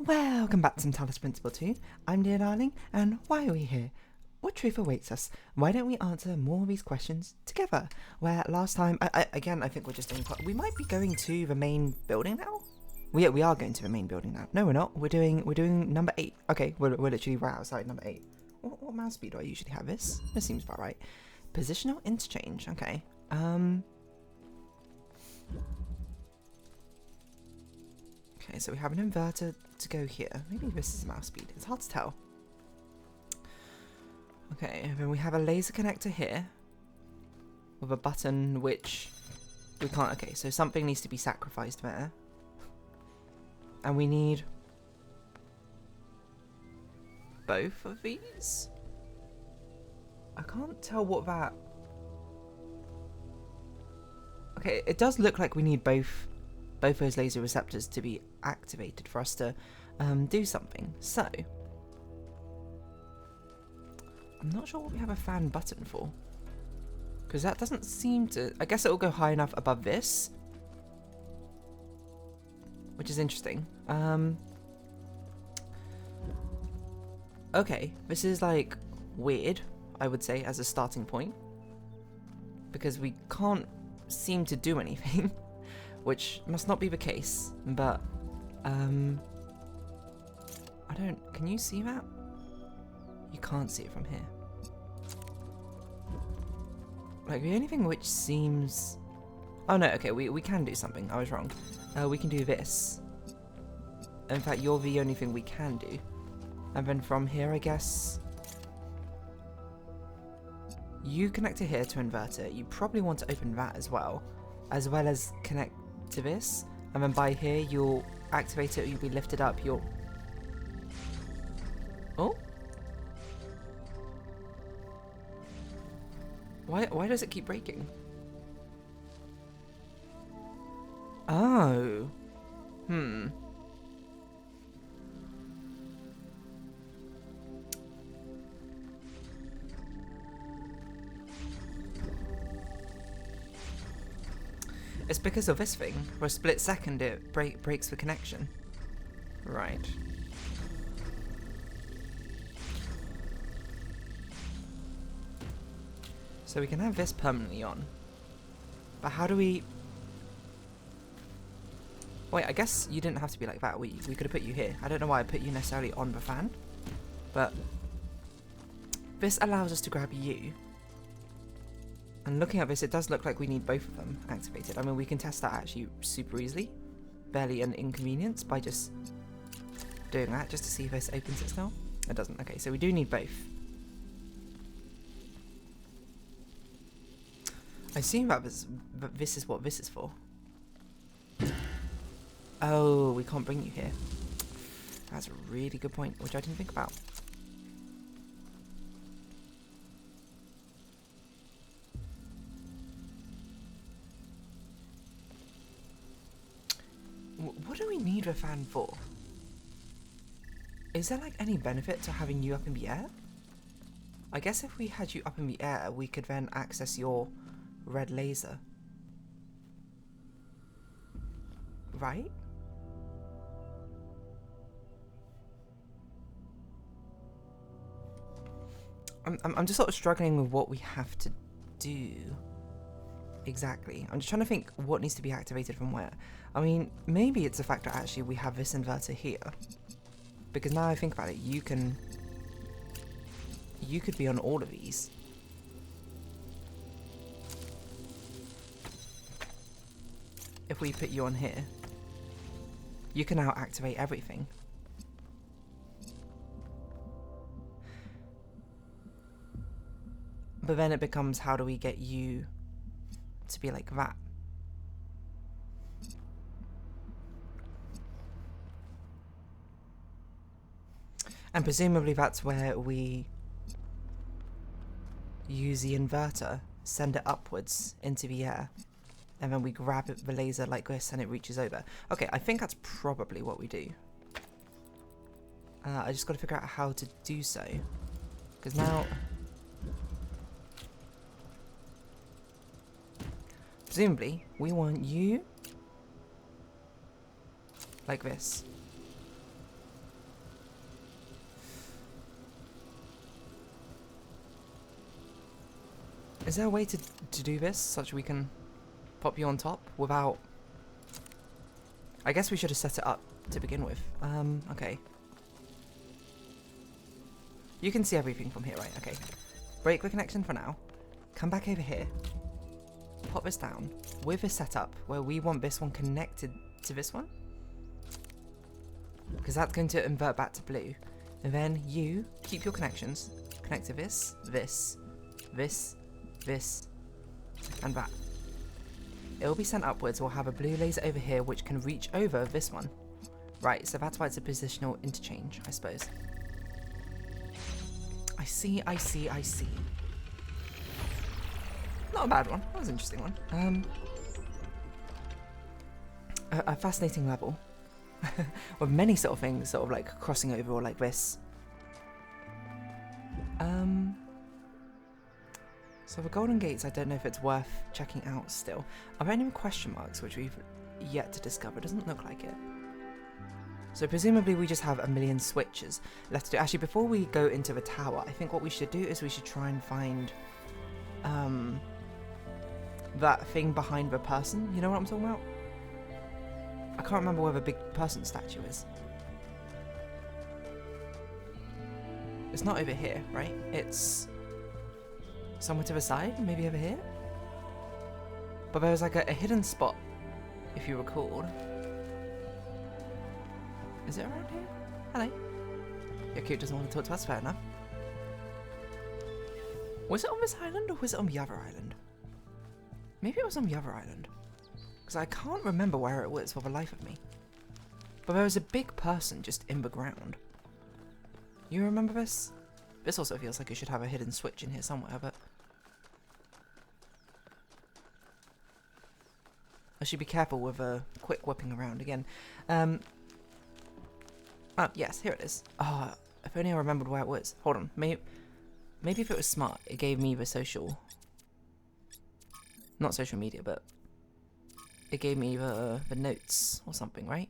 Welcome back to some Talos Principle 2. I'm dear darling, and why are we here? What truth awaits us? Why don't we answer more of these questions together? Where last time, I think we're just doing. We might be going to the main building now. We are going to the main building now. No, we're not. We're doing number 8. Okay, we're literally right outside number 8. What mouse speed do I usually have? This seems about right. Positional interchange. Okay. Okay, so we have an inverter to go here. Maybe this is mouse speed. It's hard to tell. Okay, and then we have a laser connector here with a button which we can't. Okay, so something needs to be sacrificed there. And we need both of these? I can't tell what that... Okay, it does look like we need both those laser receptors to be activated for us to do something. So, I'm not sure what we have a fan button for. Because that doesn't seem to... I guess it will go high enough above this. Which is interesting. Okay, this is like weird, I would say, as a starting point. Because we can't seem to do anything. Which must not be the case, but I don't... Can you see that? You can't see it from here. Like, the only thing which seems... Oh no, okay, we can do something. I was wrong. We can do this. In fact, you're the only thing we can do. And then from here, I guess... You connect to here to invert it. You probably want to open that as well as connect to this. And then by here, you'll activate it, you'll be lifted up, you'll... Oh? Why does it keep breaking? Oh. It's because of this thing. For a split second it breaks the connection. Right. So we can have this permanently on. But how do we... Wait, I guess you didn't have to be like that. We could have put you here. I don't know why I put you necessarily on the fan. But this allows us to grab you. And looking at this, it does look like we need both of them activated. I mean, we can test that actually super easily. Barely an inconvenience by just doing that, just to see if this opens it still. It doesn't. Okay, so we do need both. I assume that this is what this is for. Oh, we can't bring you here. That's a really good point, which I didn't think about. What do we need a fan for? Is there like any benefit to having you up in the air? I guess if we had you up in the air, we could then access your red laser. Right? I'm just sort of struggling with what we have to do. Exactly. I'm just trying to think what needs to be activated from where. I mean, maybe it's the fact that actually we have this inverter here. Because now I think about it, you could be on all of these. If we put you on here, you can now activate everything. But then it becomes, how do we get you to be like that? And presumably that's where we use the inverter, send it upwards into the air, and then we grab the laser like this and it reaches over. Okay, I think that's probably what we do. I just got to figure out how to do so. Because now... Presumably, we want you like this. Is there a way to do this such we can pop you on top without... I guess we should have set it up to begin with. Okay. You can see everything from here, right? Okay. Break the connection for now. Come back over here. Pop this down with a setup where we want this one connected to this one. Because that's going to invert back to blue. And then you keep your connections. Connect to this, this, this, this, and that. It will be sent upwards. We'll have a blue laser over here which can reach over this one. Right, so that's why it's a positional interchange, I suppose. I see, I see, I see. Not a bad one. That was an interesting one. A fascinating level. With many sort of things sort of like crossing over or like this. So the golden gates, I don't know if it's worth checking out still. Are there any question marks which we've yet to discover? Doesn't look like it. So presumably we just have a million switches left to do. Actually, before we go into the tower, I think what we should do is we should try and find that thing behind the person. You know what I'm talking about? I can't remember where the big person statue is. It's not over here, right? It's somewhere to the side, maybe over here? But there was like a hidden spot, if you recall. Is it around here? Hello. Your cute doesn't want to talk to us, fair enough. Was it on this island or was it on the other island? Maybe it was on the other island. Because I can't remember where it was for the life of me. But there was a big person just in the ground. You remember this? This also feels like it should have a hidden switch in here somewhere, but... I should be careful with quick whipping around again. Oh, yes, here it is. Ah, if only I remembered where it was. Hold on, maybe if it was smart, it gave me the social... Not social media, but... It gave me the notes or something, right?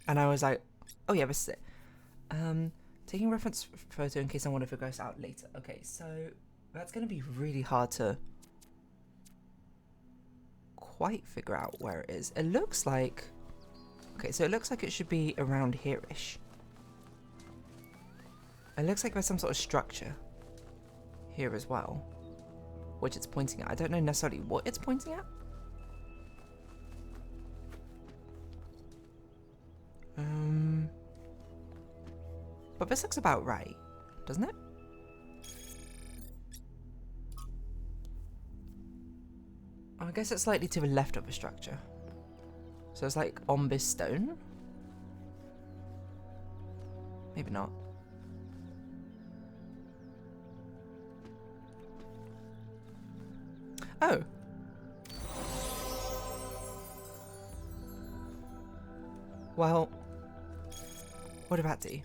And I was like, oh yeah, this is it. Taking reference photo in case I want to figure this out later. Okay, so that's going to be really hard to quite figure out where it is. It looks like... Okay, so it looks like it should be around here-ish. It looks like there's some sort of structure here as well, which it's pointing at. I don't know necessarily what it's pointing at. But this looks about right, doesn't it? I guess it's slightly to the left of the structure. So it's like on this stone? Maybe not. Oh! Well, what about D?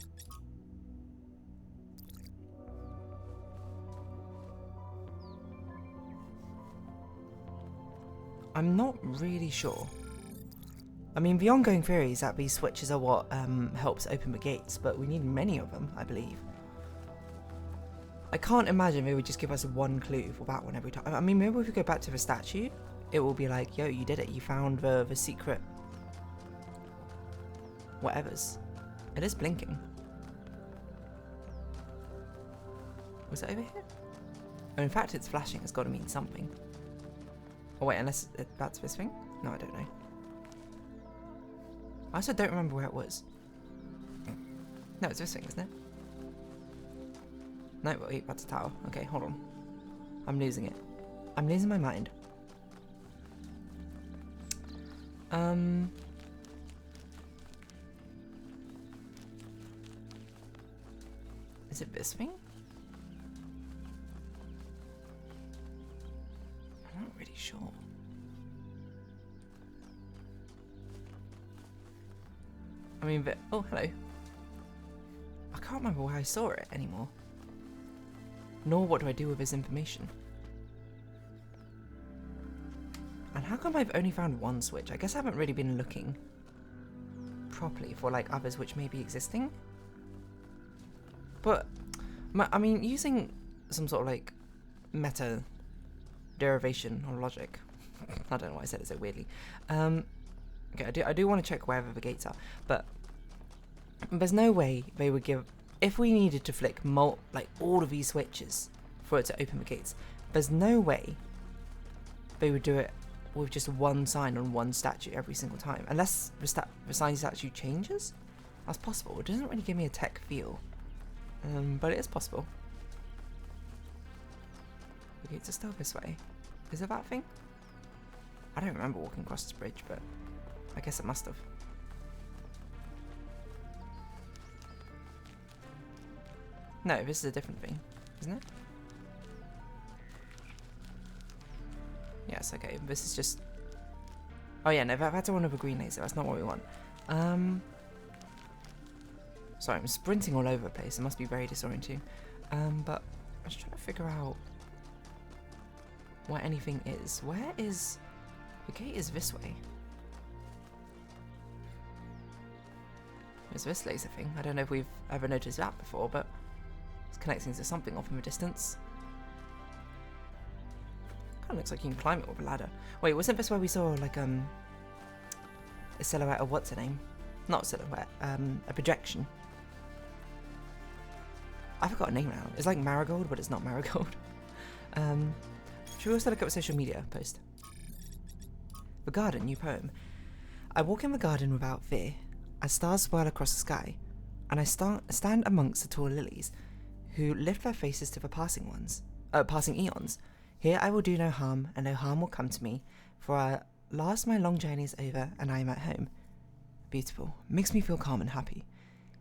I'm not really sure. I mean, the ongoing theory is that these switches are what helps open the gates, but we need many of them, I believe. I can't imagine they would just give us one clue for that one every time. I mean, maybe if we go back to the statue, it will be like, yo, you did it. You found the secret whatevers. It is blinking. Was it over here? Oh, in fact, it's flashing. It's got to mean something. Oh wait, unless that's this thing? No, I don't know. I also don't remember where it was. No, it's this thing, isn't it? No, wait, that's a tower. Okay, hold on. I'm losing it. I'm losing my mind. Is it this thing? I'm not really sure. I mean, oh, hello. I can't remember where I saw it anymore. Nor what do I do with this information. And how come I've only found one switch? I guess I haven't really been looking properly for like others which may be existing. But, I mean, using some sort of like meta derivation or logic. I don't know why I said it so weirdly. Okay, I do want to check wherever the gates are, but there's no way they would give, if we needed to flick like all of these switches for it to open the gates, there's no way they would do it with just one sign on one statue every single time, unless the sign statue changes. That's possible. It doesn't really give me a tech feel, but it is possible. The gates are still this way. Is it that thing? I don't remember walking across this bridge, but I guess it must have. No, this is a different thing, isn't it? Yes, okay, this is just... Oh yeah, no, that's one of the green laser, that's not what we want. Sorry, I'm sprinting all over the place, it must be very disorienting. But I was trying to figure out where anything is. Where is... The gate is this way. There's this laser thing. I don't know if we've ever noticed that before, but it's connecting to something off in the distance. Kind of looks like you can climb it with a ladder. Wait, wasn't this where we saw like a silhouette of what's her name? Not a silhouette, a projection. I forgot a name now. It's like Marigold, but it's not Marigold. Should we also look at a social media post? The Garden, new poem. I walk in the garden without fear, as stars swirl across the sky, and I stand amongst the tall lilies, who lift their faces to the passing eons. Here I will do no harm, and no harm will come to me, for at last my long journey is over, and I am at home. Beautiful. Makes me feel calm and happy.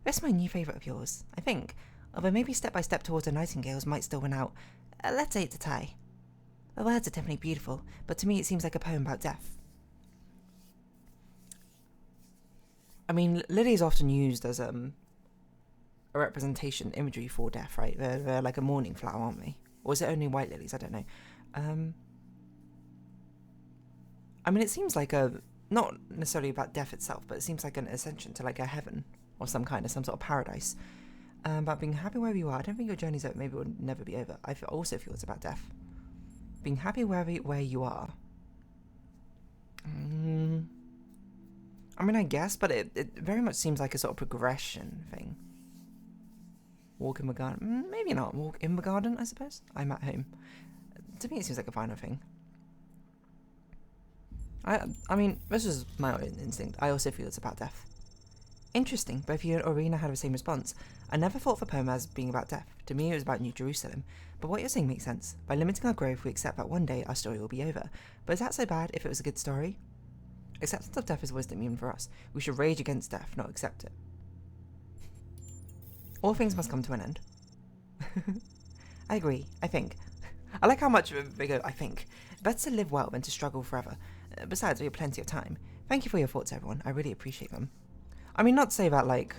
That's my new favourite of yours, I think, although maybe Step by Step Towards a Nightingale's might still win out. Let's say it's a tie. The words are definitely beautiful, but to me it seems like a poem about death. I mean, lily is often used as a representation imagery for death, right? They're like a mourning flower, aren't they? Or is it only white lilies? I don't know. I mean, it seems like not necessarily about death itself, but it seems like an ascension to like a heaven or some sort of paradise. About being happy wherever you are. I don't think your journey's over. Maybe it will never be over. I also feel it's about death. Being happy where you are. I mean, I guess, but it very much seems like a sort of progression thing. Walk in the garden. Maybe not. Walk in the garden, I suppose. I'm at home. To me, it seems like a final thing. I mean, this is my own instinct. I also feel it's about death. Interesting. Both you and Orina had the same response. I never thought of the poem as being about death. To me, it was about New Jerusalem. But what you're saying makes sense. By limiting our growth, we accept that one day our story will be over. But is that so bad if it was a good story? Acceptance of death is wisdom even for us. We should rage against death, not accept it. All things must come to an end. I agree, I think. I like how much they go, I think. Better to live well than to struggle forever. Besides, we have plenty of time. Thank you for your thoughts, everyone. I really appreciate them. I mean, not to say that, like,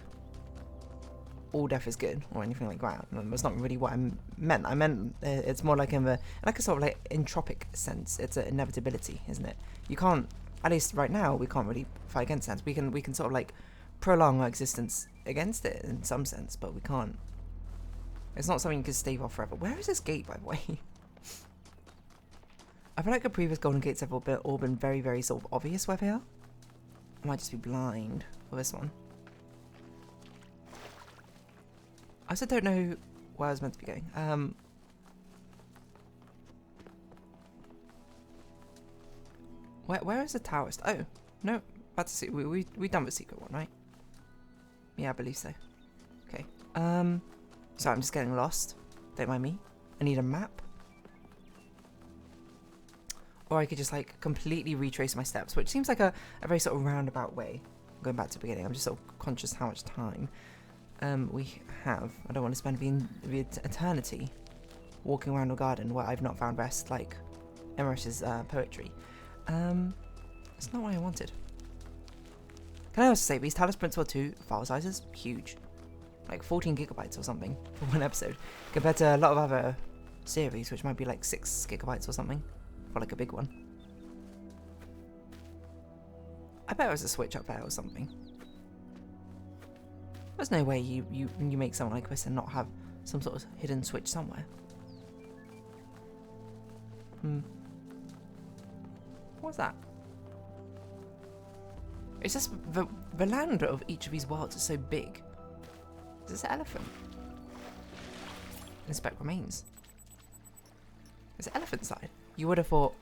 all death is good or anything like that. That's not really what I meant. I meant it's more like in a sort of like entropic sense. It's an inevitability, isn't it? You can't, at least right now, we can't really fight against that. We can sort of like prolong our existence against it in some sense, but we can't. It's not something you can stave off forever. Where is this gate, by the way? I feel like the previous golden gates have all been very, very sort of obvious where they are. I might just be blind for this one. I also don't know where I was meant to be going. Where is the tower? Oh, no, that's a we done the secret one, right? Yeah, I believe so. Okay. So I'm just getting lost. Don't mind me. I need a map. Or I could just like completely retrace my steps, which seems like a very sort of roundabout way. Going back to the beginning, I'm just sort of conscious how much time we have. I don't want to spend the eternity walking around a garden where I've not found rest, like Emerish's poetry. That's not what I wanted. Can I also say, these Talos Principle 2 file sizes, huge. Like 14 gigabytes or something for one episode, compared to a lot of other series, which might be like 6 gigabytes or something, for like a big one. I bet it was a switch up there or something. There's no way you make something like this and not have some sort of hidden switch somewhere. What's that? It's just the land of each of these worlds is so big. Is this an elephant? Inspect remains. There's an elephant side. You would have thought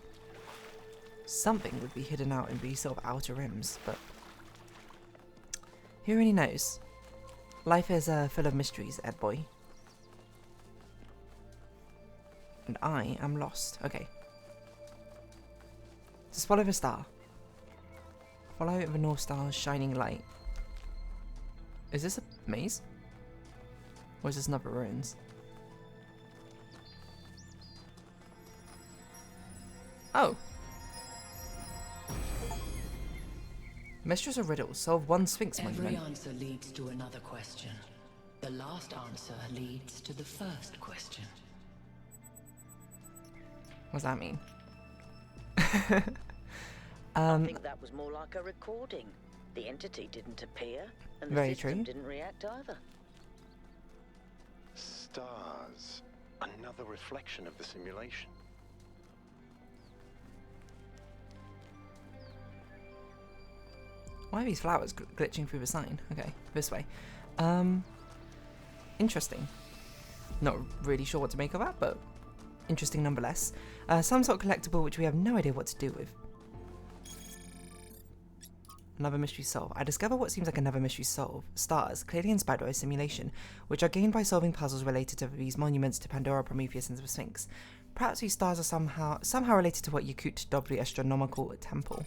something would be hidden out in these sort of outer rims, but who really knows? Life is full of mysteries, Ed boy. And I am lost. Okay. Just follow the star. Follow the North Star's shining light. Is this a maze? Or is this another ruins? Oh. Mistress of Riddle, solve one Sphinx monument. Every answer leads to another question. The last answer leads to the first question. What does that mean? I think that was more like a recording. The entity didn't appear, and the Very system true. didn't react either. Stars. Another reflection of the simulation. Why are these flowers glitching through the sign? Okay, this way. Interesting. Not really sure what to make of that, but interesting nonetheless. Some sort of collectible which we have no idea what to do with. Another mystery solved. I discover what seems like another mystery solved. Stars, clearly inspired by a simulation, which are gained by solving puzzles related to these monuments to Pandora, Prometheus, and the Sphinx. Perhaps these stars are somehow related to what Yakut dubbed the astronomical temple.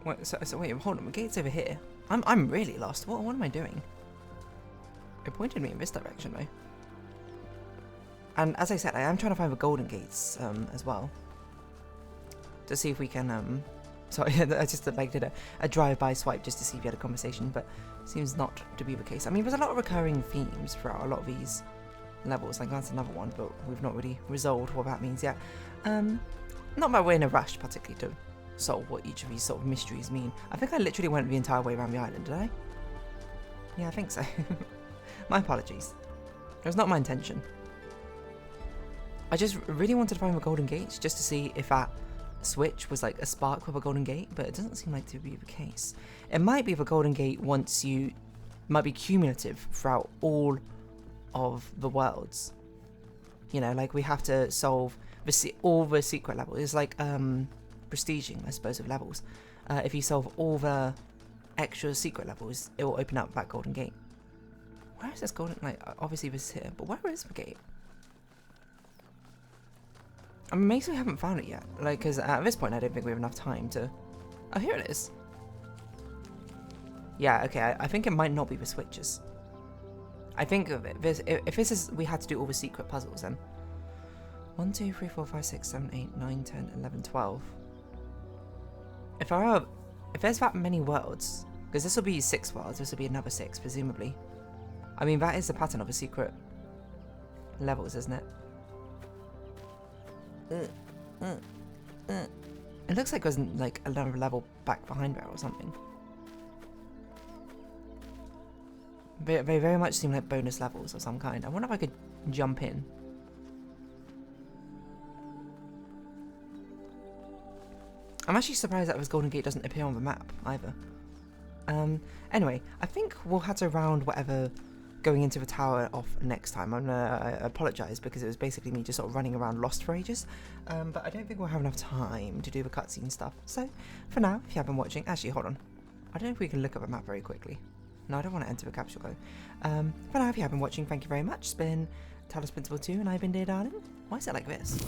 Wait, so wait, hold on. The gate's over here. I'm really lost. What am I doing? It pointed me in this direction though. And as I said, I am trying to find the golden gates as well. To see if we can sorry, I just did a drive-by swipe just to see if you had a conversation, but seems not to be the case. I mean, there's a lot of recurring themes throughout a lot of these levels. Like that's another one, but we've not really resolved what that means yet. Not that we're in a rush particularly to solve what each of these sort of mysteries mean. I think I literally went the entire way around the island, did I? Yeah, I think so. My apologies. It was not my intention. I just really wanted to find the golden gates just to see if that switch was like a spark with a golden gate, but it doesn't seem like to be the case. It might be the golden gate might be cumulative throughout all of the worlds. You know, like we have to solve all the secret levels. It's like prestiging, I suppose, of levels. If you solve all the extra secret levels, it will open up that golden gate. Where is this golden? Like, obviously this is here, but where is the gate? I'm amazed we haven't found it yet. Like, because at this point, I don't think we have enough time to. Oh, here it is. Yeah, okay. I think it might not be the switches. I think if this is, we had to do all the secret puzzles then. 1, 2, 3, 4, 5, 6, 7, 8, 9, 10, 11, 12. If there's that many worlds, because this will be 6 worlds, this will be another 6, presumably. I mean, that is the pattern of the secret levels, isn't it? It looks like there's like another level back behind there or something. They very much seem like bonus levels of some kind. I wonder if I could jump in. I'm actually surprised that this golden gate doesn't appear on the map either. Anyway, I think we'll have to round whatever going into the tower off next time. I apologise because it was basically me just sort of running around lost for ages. But I don't think we'll have enough time to do the cutscene stuff. So, for now, if you have been watching... Actually, hold on. I don't know if we can look at the map very quickly. No, I don't want to enter the capsule though. For now, if you have been watching, thank you very much. It's been Talos Principle 2 and I've been Dear Darling. Why is it like this?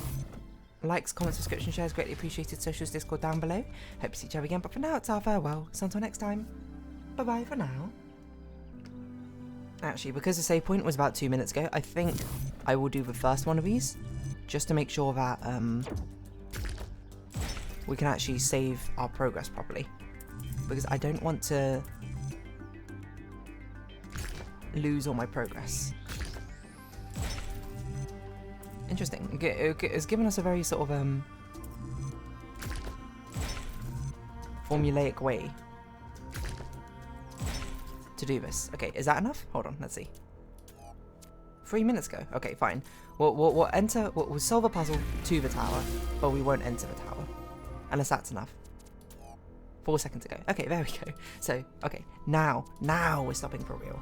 Likes, comments, subscription, shares, greatly appreciated. Socials, Discord down below. Hope to see each other again. But for now, it's our farewell. So until next time, bye-bye for now. Actually, because the save point was about 2 minutes ago, I think I will do the first one of these, just to make sure that we can actually save our progress properly. Because I don't want to lose all my progress. Interesting. It's given us a very sort of formulaic way to do this. Okay, is that enough? Hold on, let's see. 3 minutes ago. Okay, fine. We'll enter. We'll solve a puzzle to the tower, but we won't enter the tower, unless that's enough. 4 seconds ago. Okay, there we go. So, okay, now we're stopping for real.